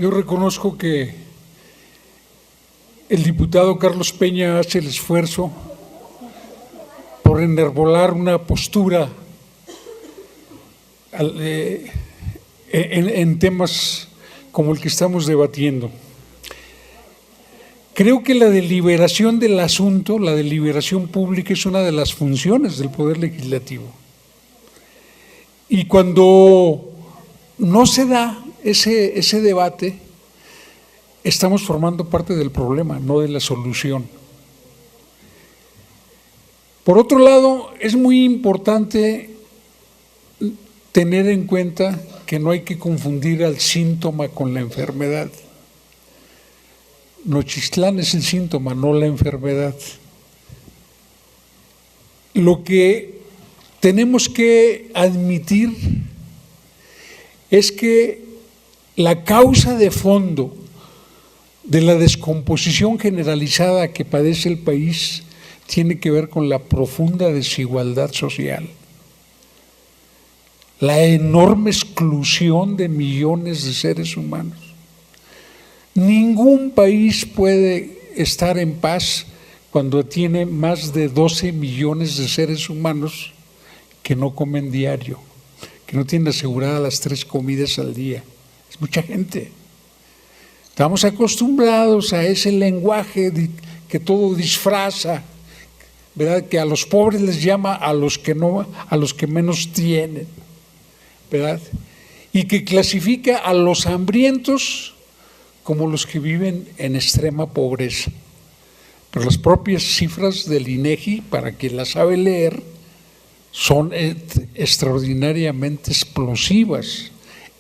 Yo reconozco que el diputado Carlos Peña hace el esfuerzo por enarbolar una postura en temas como el que estamos debatiendo. Creo que la deliberación del asunto, la deliberación pública, es una de las funciones del Poder Legislativo. Y cuando no se da ese debate, estamos formando parte del problema, no de la solución. Por otro lado, es muy importante tener en cuenta que no hay que confundir al síntoma con la enfermedad. Nochistlán es el síntoma, no la enfermedad. Lo que tenemos que admitir es que la causa de fondo de la descomposición generalizada que padece el país tiene que ver con la profunda desigualdad social, la enorme exclusión de millones de seres humanos. Ningún país puede estar en paz cuando tiene más de 12 millones de seres humanos que no comen diario, que no tienen aseguradas las 3 comidas al día. Es mucha gente. Estamos acostumbrados a ese lenguaje que todo disfraza, ¿verdad? Que a los pobres les llama a los que menos tienen, ¿verdad? Y que clasifica a los hambrientos como los que viven en extrema pobreza. Pero las propias cifras del INEGI, para quien las sabe leer, son extraordinariamente explosivas.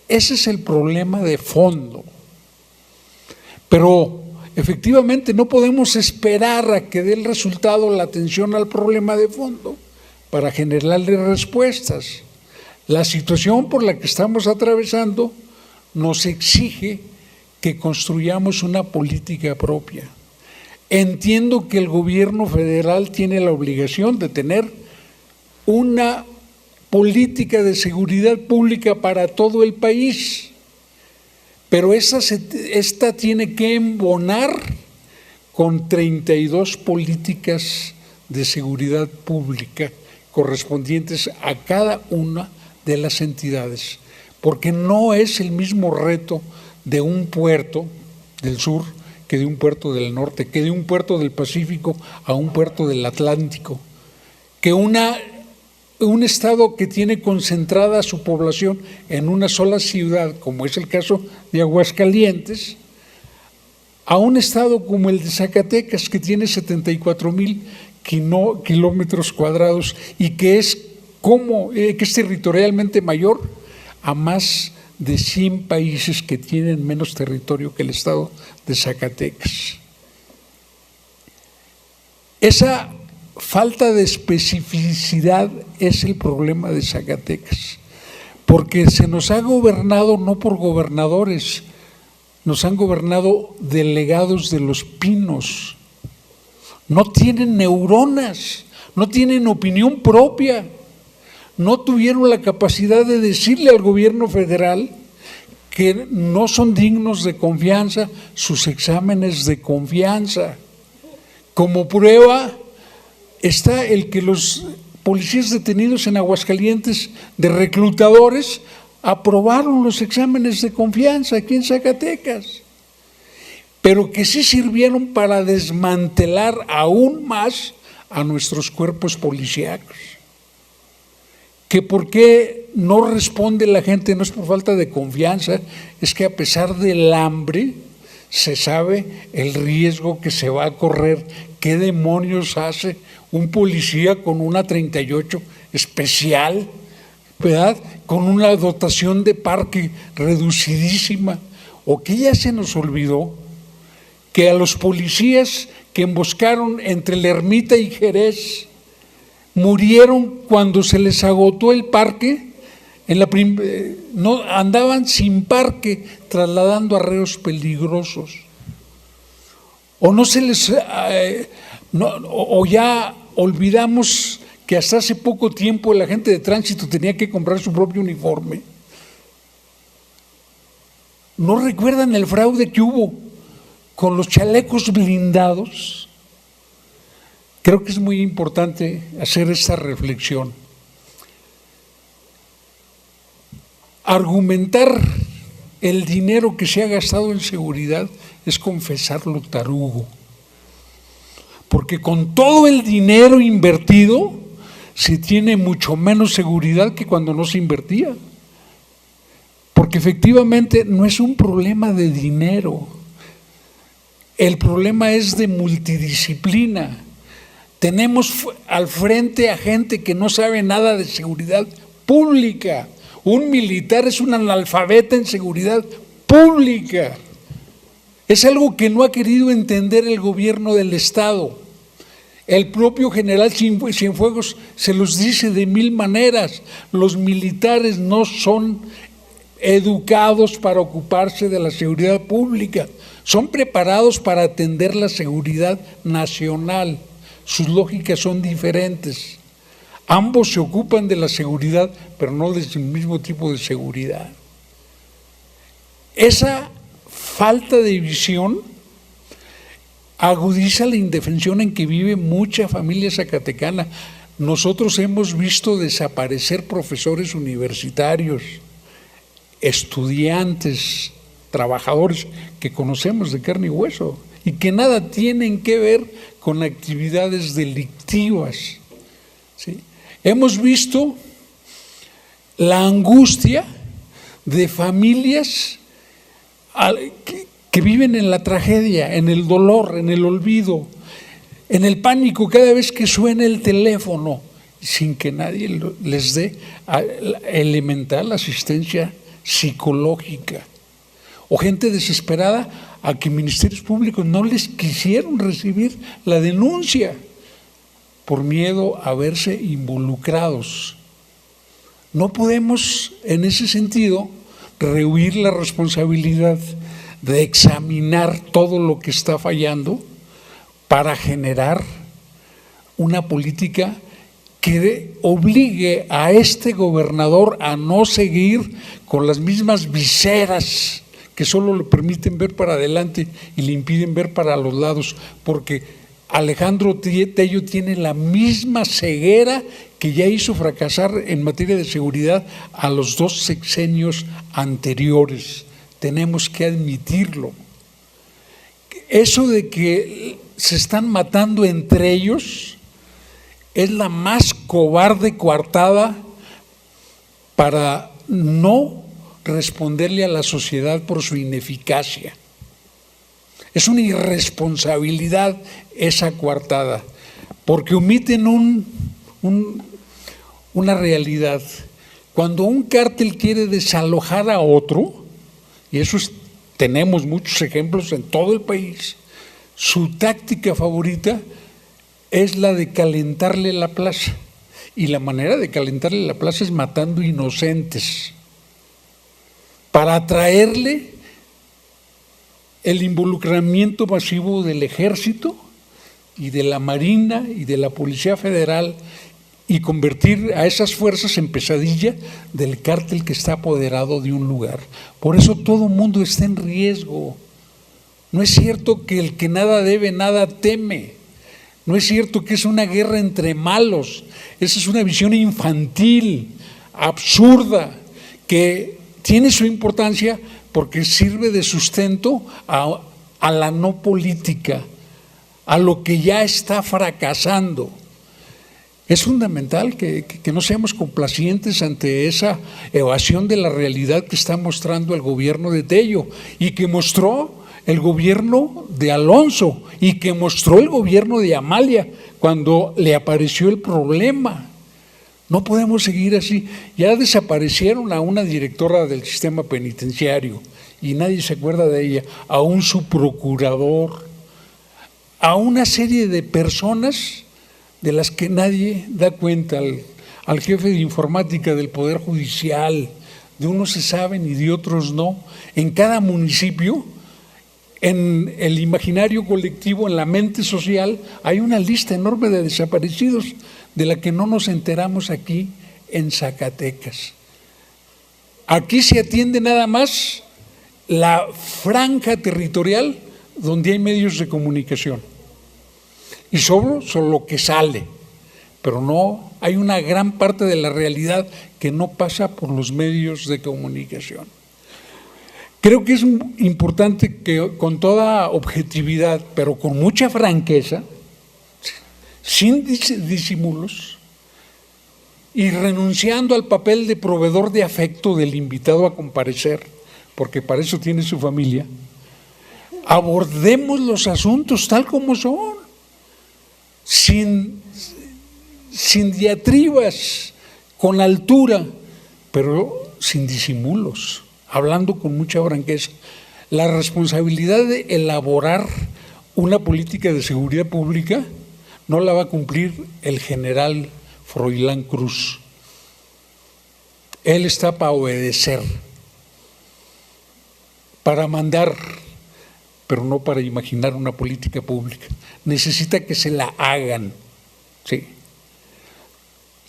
Ese es el problema de fondo. Pero efectivamente no podemos esperar a que dé el resultado la atención al problema de fondo para generarle respuestas. La situación por la que estamos atravesando nos exige que construyamos una política propia. Entiendo que el gobierno federal tiene la obligación de tener una política de seguridad pública para todo el país, pero esta tiene que embonar con 32 políticas de seguridad pública correspondientes a cada una de las entidades, porque no es el mismo reto de un puerto del sur que de un puerto del norte, que de un puerto del Pacífico a un puerto del Atlántico, que un estado que tiene concentrada su población en una sola ciudad, como es el caso de Aguascalientes, a un estado como el de Zacatecas, que tiene 74,000 kilómetros cuadrados y que es territorialmente mayor a más de 100 países que tienen menos territorio que el estado de Zacatecas. Esa falta de especificidad es el problema de Zacatecas, porque se nos ha gobernado no por gobernadores, nos han gobernado delegados de los pinos. No tienen neuronas, no tienen opinión propia. No tuvieron la capacidad de decirle al gobierno federal que no son dignos de confianza sus exámenes de confianza. Como prueba está el que los policías detenidos en Aguascalientes de reclutadores aprobaron los exámenes de confianza aquí en Zacatecas, pero que sí sirvieron para desmantelar aún más a nuestros cuerpos policíacos. Que por qué no responde la gente, no es por falta de confianza, es que a pesar del hambre se sabe el riesgo que se va a correr. ¿Qué demonios hace un policía con una 38 especial, ¿verdad? Con una dotación de parque reducidísima? ¿O qué ya se nos olvidó? Que a los policías que emboscaron entre la Ermita y Jerez murieron cuando se les agotó el parque, no andaban sin parque trasladando arreos peligrosos. O no se les o ya olvidamos que hasta hace poco tiempo la gente de tránsito tenía que comprar su propio uniforme. ¿No recuerdan el fraude que hubo con los chalecos blindados? Creo que es muy importante hacer esta reflexión. Argumentar el dinero que se ha gastado en seguridad es confesarlo tarugo. Porque con todo el dinero invertido se tiene mucho menos seguridad que cuando no se invertía. Porque efectivamente no es un problema de dinero. El problema es de multidisciplina. Tenemos al frente a gente que no sabe nada de seguridad pública. Un militar es un analfabeta en seguridad pública. Es algo que no ha querido entender el gobierno del Estado. El propio general Cienfuegos se los dice de mil maneras. Los militares no son educados para ocuparse de la seguridad pública. Son preparados para atender la seguridad nacional. Sus lógicas son diferentes. Ambos se ocupan de la seguridad, pero no del mismo tipo de seguridad. Esa falta de visión agudiza la indefensión en que vive mucha familia zacatecana. Nosotros hemos visto desaparecer profesores universitarios, estudiantes, trabajadores que conocemos de carne y hueso y que nada tienen que ver con actividades delictivas, ¿sí? Hemos visto la angustia de familias que viven en la tragedia, en el dolor, en el olvido, en el pánico cada vez que suena el teléfono, sin que nadie les dé elemental asistencia psicológica. O gente desesperada a que ministerios públicos no les quisieron recibir la denuncia por miedo a verse involucrados. No podemos, en ese sentido, rehuir la responsabilidad de examinar todo lo que está fallando para generar una política que obligue a este gobernador a no seguir con las mismas viseras que solo le permiten ver para adelante y le impiden ver para los lados, porque Alejandro Tello tiene la misma ceguera que ya hizo fracasar en materia de seguridad a los 2 sexenios anteriores. Tenemos que admitirlo. Eso de que se están matando entre ellos es la más cobarde coartada para no responderle a la sociedad por su ineficacia. Es una irresponsabilidad esa coartada, porque omiten una realidad. Cuando un cártel quiere desalojar a otro, y eso tenemos muchos ejemplos en todo el país, su táctica favorita es la de calentarle la plaza. Y la manera de calentarle la plaza es matando inocentes, para atraerle el involucramiento masivo del Ejército y de la Marina y de la Policía Federal y convertir a esas fuerzas en pesadilla del cártel que está apoderado de un lugar. Por eso todo mundo está en riesgo. No es cierto que el que nada debe, nada teme. No es cierto que es una guerra entre malos. Esa es una visión infantil, absurda, que tiene su importancia porque sirve de sustento a la no política, a lo que ya está fracasando. Es fundamental que no seamos complacientes ante esa evasión de la realidad que está mostrando el gobierno de Tello y que mostró el gobierno de Alonso y que mostró el gobierno de Amalia cuando le apareció el problema. No podemos seguir así. Ya desaparecieron a una directora del sistema penitenciario y nadie se acuerda de ella, a un subprocurador, a una serie de personas de las que nadie da cuenta, al jefe de informática del Poder Judicial. De unos se saben y de otros no. En cada municipio, en el imaginario colectivo, en la mente social, hay una lista enorme de desaparecidos de la que no nos enteramos aquí en Zacatecas. Aquí se atiende nada más la franja territorial donde hay medios de comunicación. Y solo lo que sale, pero no, hay una gran parte de la realidad que no pasa por los medios de comunicación. Creo que es importante que con toda objetividad, pero con mucha franqueza, sin disimulos, y renunciando al papel de proveedor de afecto del invitado a comparecer, porque para eso tiene su familia, abordemos los asuntos tal como son, sin diatribas, con altura, pero sin disimulos, hablando con mucha franqueza. La responsabilidad de elaborar una política de seguridad pública no la va a cumplir el general Froilán Cruz. Él está para obedecer, para mandar, pero no para imaginar una política pública. Necesita que se la hagan, ¿sí?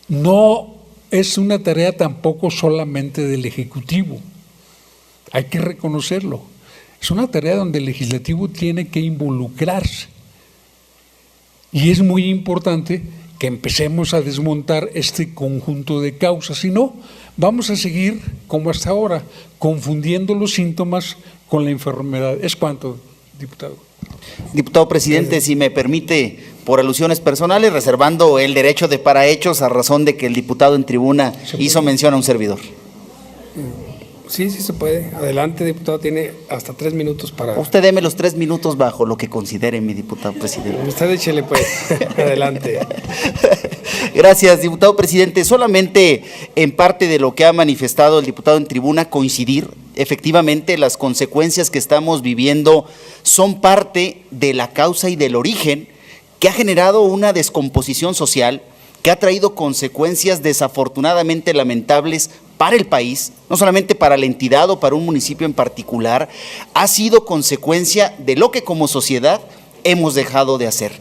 No es una tarea tampoco solamente del Ejecutivo, hay que reconocerlo. Es una tarea donde el Legislativo tiene que involucrarse. Y es muy importante que empecemos a desmontar este conjunto de causas, si no, vamos a seguir como hasta ahora, confundiendo los síntomas con la enfermedad. ¿Es cuánto, diputado? Diputado presidente, si me permite, por alusiones personales, reservando el derecho de parahechos a razón de que el diputado en tribuna hizo mención a un servidor. Sí, sí se puede. Adelante, diputado, tiene hasta 3 minutos para… Usted deme los 3 minutos bajo lo que considere, mi diputado presidente. Usted échele pues, adelante. Gracias, diputado presidente. Solamente en parte de lo que ha manifestado el diputado en tribuna coincidir. Efectivamente, las consecuencias que estamos viviendo son parte de la causa y del origen que ha generado una descomposición social, que ha traído consecuencias desafortunadamente lamentables para el país, no solamente para la entidad o para un municipio en particular, ha sido consecuencia de lo que como sociedad hemos dejado de hacer.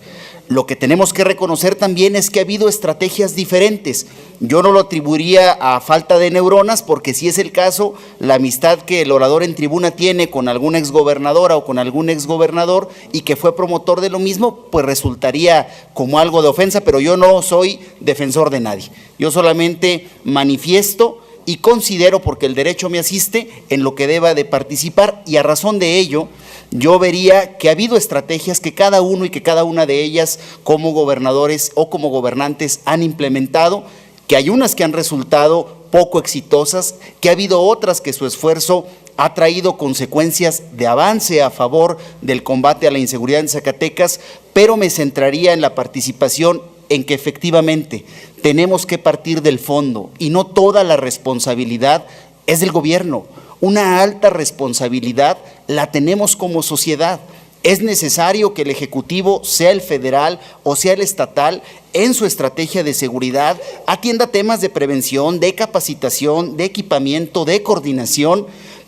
Lo que tenemos que reconocer también es que ha habido estrategias diferentes. Yo no lo atribuiría a falta de neuronas, porque si es el caso, la amistad que el orador en tribuna tiene con alguna exgobernadora o con algún exgobernador y que fue promotor de lo mismo, pues resultaría como algo de ofensa, pero yo no soy defensor de nadie. Yo solamente manifiesto y considero, porque el derecho me asiste, en lo que deba de participar, y a razón de ello, yo vería que ha habido estrategias que cada uno y que cada una de ellas como gobernadores o como gobernantes han implementado, que hay unas que han resultado poco exitosas, que ha habido otras que su esfuerzo ha traído consecuencias de avance a favor del combate a la inseguridad en Zacatecas, pero me centraría en la participación en que efectivamente tenemos que partir del fondo y no toda la responsabilidad es del gobierno. Una alta responsabilidad la tenemos como sociedad. Es necesario que el Ejecutivo, sea el federal o sea el estatal, en su estrategia de seguridad atienda temas de prevención, de capacitación, de equipamiento, de coordinación,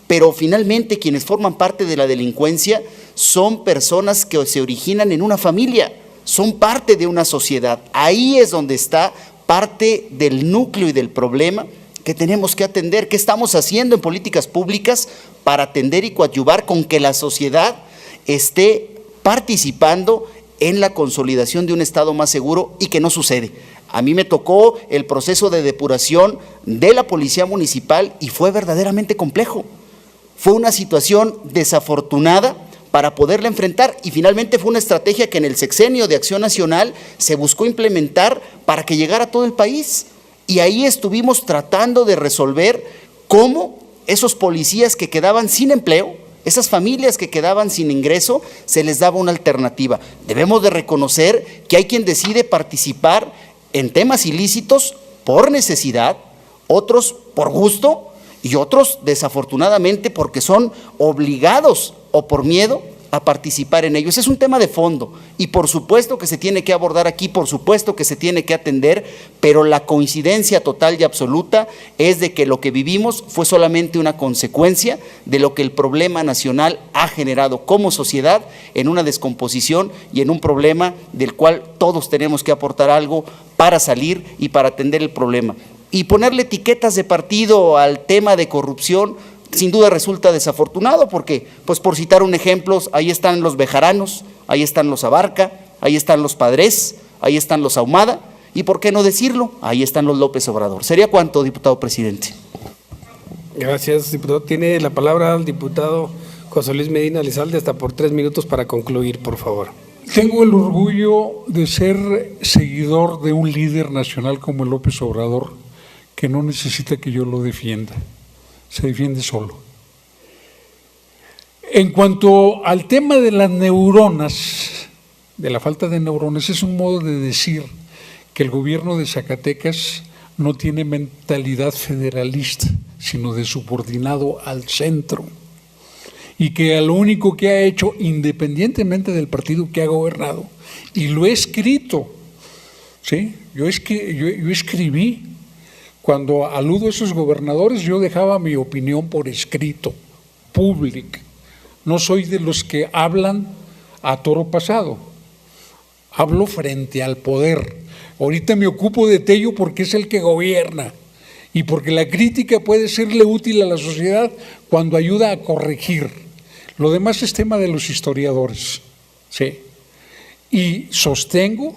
pero finalmente quienes forman parte de la delincuencia son personas que se originan en una familia, son parte de una sociedad. Ahí es donde está parte del núcleo y del problema que tenemos que atender. ¿Qué estamos haciendo en políticas públicas para atender y coadyuvar con que la sociedad esté participando en la consolidación de un Estado más seguro y que no sucede? A mí me tocó el proceso de depuración de la Policía Municipal y fue verdaderamente complejo. Fue una situación desafortunada para poderla enfrentar y finalmente fue una estrategia que en el sexenio de Acción Nacional se buscó implementar para que llegara a todo el país. Y ahí estuvimos tratando de resolver cómo esos policías que quedaban sin empleo, esas familias que quedaban sin ingreso, se les daba una alternativa. Debemos de reconocer que hay quien decide participar en temas ilícitos por necesidad, otros por gusto y otros desafortunadamente porque son obligados o por miedo a participar en ellos. Es un tema de fondo y por supuesto que se tiene que abordar aquí, por supuesto que se tiene que atender, pero la coincidencia total y absoluta es de que lo que vivimos fue solamente una consecuencia de lo que el problema nacional ha generado como sociedad en una descomposición y en un problema del cual todos tenemos que aportar algo para salir y para atender el problema. Y ponerle etiquetas de partido al tema de corrupción, sin duda resulta desafortunado porque, pues por citar un ejemplo, ahí están los Bejaranos, ahí están los Abarca, ahí están los Padres, ahí están los Ahumada, y por qué no decirlo, ahí están los López Obrador. ¿Sería cuánto, diputado presidente? Gracias, diputado. Tiene la palabra el diputado José Luis Medina Elizalde, hasta por 3 minutos para concluir, por favor. Tengo el orgullo de ser seguidor de un líder nacional como el López Obrador, que no necesita que yo lo defienda, se defiende solo. En cuanto al tema de las neuronas, de la falta de neuronas, es un modo de decir que el gobierno de Zacatecas no tiene mentalidad federalista, sino de subordinado al centro, y que lo único que ha hecho, independientemente del partido que ha gobernado, y lo he escrito, ¿sí? Yo escribí, cuando aludo a esos gobernadores, yo dejaba mi opinión por escrito, pública. No soy de los que hablan a toro pasado, hablo frente al poder. Ahorita me ocupo de Tello porque es el que gobierna y porque la crítica puede serle útil a la sociedad cuando ayuda a corregir. Lo demás es tema de los historiadores, ¿sí? Y sostengo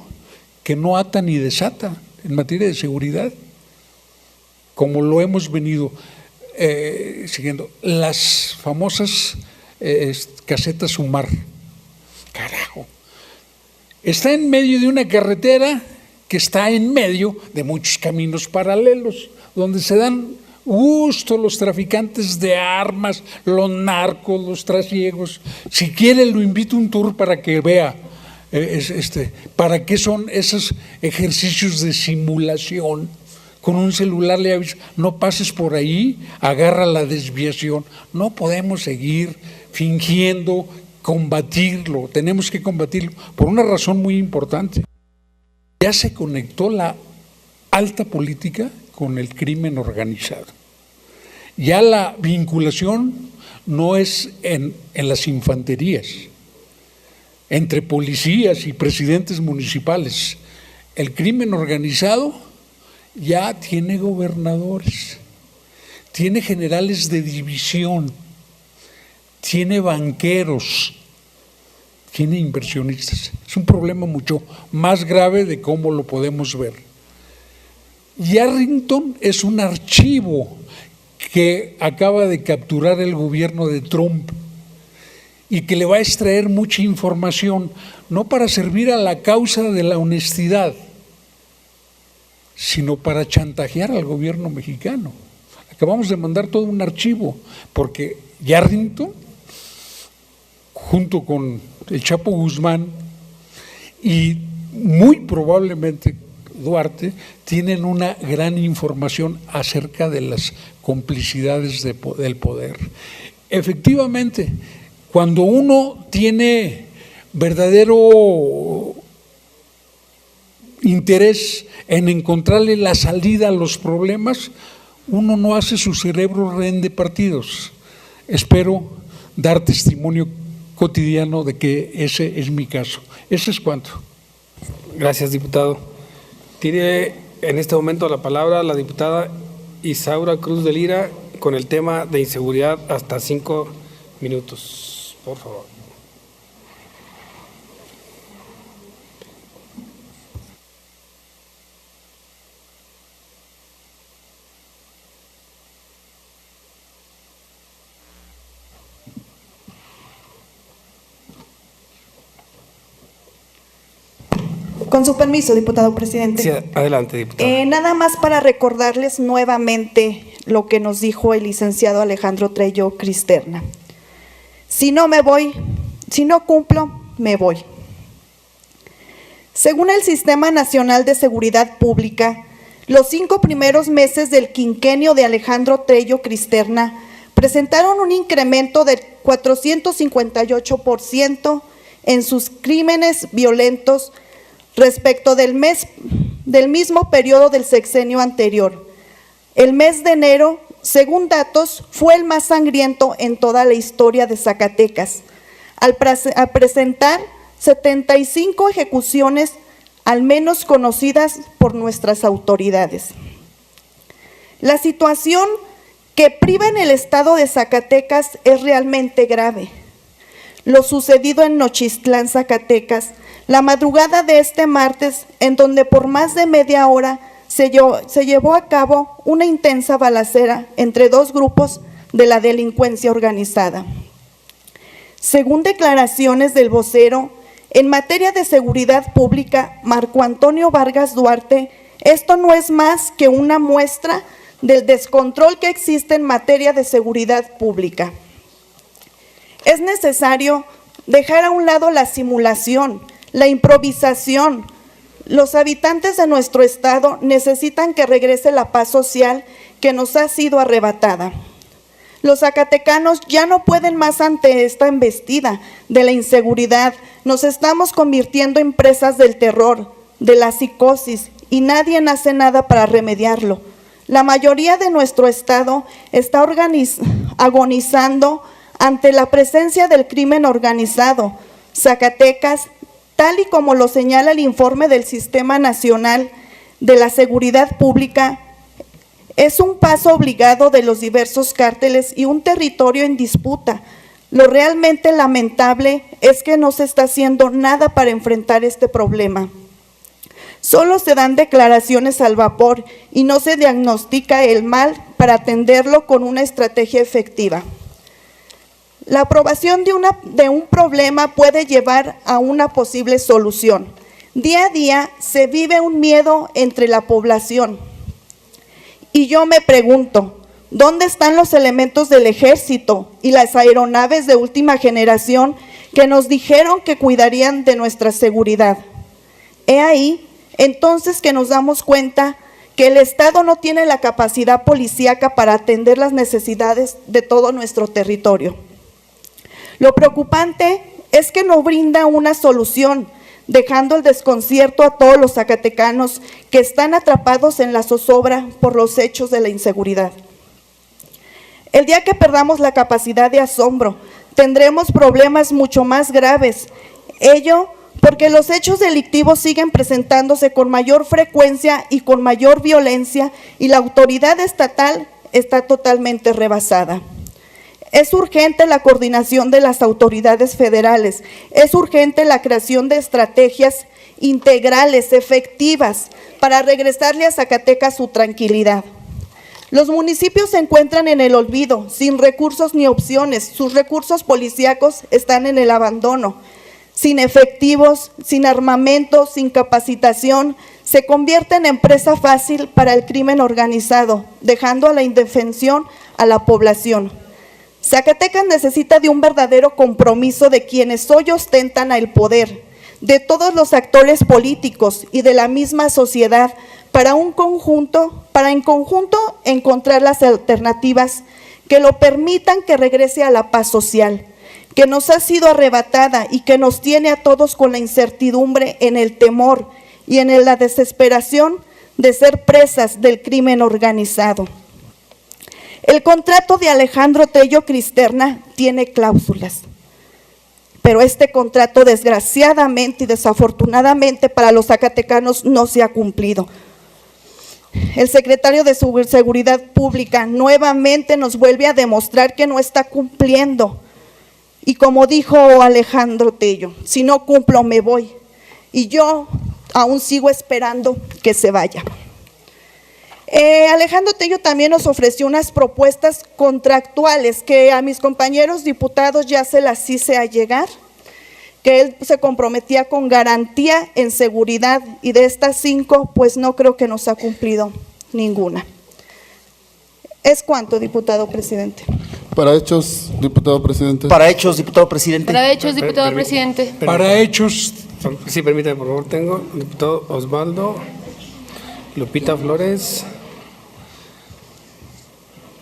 que no ata ni desata en materia de seguridad, como lo hemos venido siguiendo. Las famosas casetas Humar, carajo, está en medio de una carretera que está en medio de muchos caminos paralelos, donde se dan gusto los traficantes de armas, los narcos, los trasiegos. Si quiere lo invito a un tour para que vea para qué son esos ejercicios de simulación. Con un celular le avisa, no pases por ahí, agarra la desviación. No podemos seguir fingiendo combatirlo, tenemos que combatirlo por una razón muy importante. Ya se conectó la alta política con el crimen organizado. Ya la vinculación no es en las infanterías, entre policías y presidentes municipales. El crimen organizado ya tiene gobernadores, tiene generales de división, tiene banqueros, tiene inversionistas. Es un problema mucho más grave de cómo lo podemos ver. Yarrington es un archivo que acaba de capturar el gobierno de Trump y que le va a extraer mucha información, no para servir a la causa de la honestidad, sino para chantajear al gobierno mexicano. Acabamos de mandar todo un archivo, porque Yarrington, junto con el Chapo Guzmán y muy probablemente Duarte, tienen una gran información acerca de las complicidades del poder. Efectivamente, cuando uno tiene verdadero interés en encontrarle la salida a los problemas, uno no hace su cerebro rehén de partidos. Espero dar testimonio cotidiano de que ese es mi caso. Eso es cuanto. Gracias, diputado. Tiene en este momento la palabra la diputada Isaura Cruz de Lira con el tema de inseguridad, hasta 5 minutos, por favor. Con su permiso, diputado presidente. Sí, adelante, diputada. Nada más para recordarles nuevamente lo que nos dijo el licenciado Alejandro Tello Cristerna. Si no me voy, si no cumplo, me voy. Según el Sistema Nacional de Seguridad Pública, los 5 primeros meses del quinquenio de Alejandro Tello Cristerna presentaron un incremento del 458% en sus crímenes violentos respecto del mismo periodo del sexenio anterior. El mes de enero, según datos, fue el más sangriento en toda la historia de Zacatecas, al presentar 75 ejecuciones, al menos conocidas por nuestras autoridades. La situación que priven el estado de Zacatecas es realmente grave. Lo sucedido en Nochistlán, Zacatecas, la madrugada de este martes, en donde por más de media hora se llevó a cabo una intensa balacera entre dos grupos de la delincuencia organizada. Según declaraciones del vocero, en materia de seguridad pública, Marco Antonio Vargas Duarte, esto no es más que una muestra del descontrol que existe en materia de seguridad pública. Es necesario dejar a un lado la simulación, la improvisación. Los habitantes de nuestro estado necesitan que regrese la paz social que nos ha sido arrebatada. Los zacatecanos ya no pueden más ante esta embestida de la inseguridad. Nos estamos convirtiendo en presas del terror, de la psicosis, y nadie hace nada para remediarlo. La mayoría de nuestro estado está agonizando ante la presencia del crimen organizado. Zacatecas, tal y como lo señala el informe del Sistema Nacional de la Seguridad Pública, es un paso obligado de los diversos cárteles y un territorio en disputa. Lo realmente lamentable es que no se está haciendo nada para enfrentar este problema. Solo se dan declaraciones al vapor y no se diagnostica el mal para atenderlo con una estrategia efectiva. La aprobación de un problema puede llevar a una posible solución. Día a día se vive un miedo entre la población. Y yo me pregunto, ¿dónde están los elementos del ejército y las aeronaves de última generación que nos dijeron que cuidarían de nuestra seguridad? He ahí, entonces, que nos damos cuenta que el Estado no tiene la capacidad policíaca para atender las necesidades de todo nuestro territorio. Lo preocupante es que no brinda una solución, dejando el desconcierto a todos los zacatecanos que están atrapados en la zozobra por los hechos de la inseguridad. El día que perdamos la capacidad de asombro, tendremos problemas mucho más graves. Ello porque los hechos delictivos siguen presentándose con mayor frecuencia y con mayor violencia, y la autoridad estatal está totalmente rebasada. Es urgente la coordinación de las autoridades federales, es urgente la creación de estrategias integrales, efectivas, para regresarle a Zacatecas su tranquilidad. Los municipios se encuentran en el olvido, sin recursos ni opciones. Sus recursos policíacos están en el abandono. Sin efectivos, sin armamento, sin capacitación, se convierten en presa fácil para el crimen organizado, dejando a la indefensión a la población. Zacatecas necesita de un verdadero compromiso de quienes hoy ostentan el poder, de todos los actores políticos y de la misma sociedad, para en conjunto encontrar las alternativas que lo permitan que regrese a la paz social, que nos ha sido arrebatada y que nos tiene a todos con la incertidumbre, en el temor y en la desesperación de ser presas del crimen organizado. El contrato de Alejandro Tello Cristerna tiene cláusulas, pero este contrato, desgraciadamente y desafortunadamente para los zacatecanos, no se ha cumplido. El secretario de Seguridad Pública nuevamente nos vuelve a demostrar que no está cumpliendo. Y como dijo Alejandro Tello, si no cumplo me voy. Y yo aún sigo esperando que se vaya. Alejandro Tello también nos ofreció unas propuestas contractuales que a mis compañeros diputados ya se las hice a llegar, que él se comprometía con garantía en seguridad, y de estas 5, pues no creo que nos ha cumplido ninguna. ¿Es cuánto, diputado presidente? Para hechos, diputado presidente. Para hechos, diputado presidente. Para hechos, diputado presidente. Para hechos, Sí, permítame, por favor, tengo diputado Osvaldo, Lupita Flores,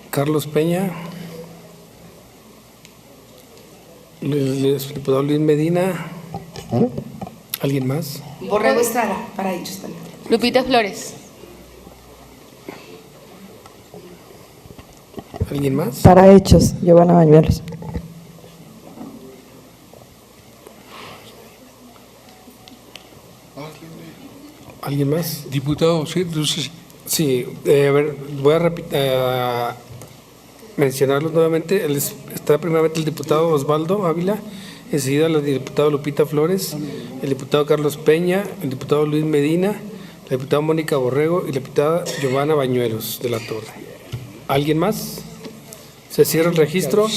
Carlos Peña, diputado Luis Medina. ¿Alguien más? Borrego Estrada, para hechos también. Lupita Flores. ¿Alguien más? Para hechos, Giovanna Bañuelos. ¿Alguien más? diputado, sí, entonces, Sí, a ver, voy a repetir. mencionarlos nuevamente. Está primeramente el diputado Osvaldo Ávila, enseguida la diputada Lupita Flores, el diputado Carlos Peña, el diputado Luis Medina, la diputada Mónica Borrego y la diputada Giovanna Bañuelos de la Torre. ¿Alguien más? Se cierra el registro.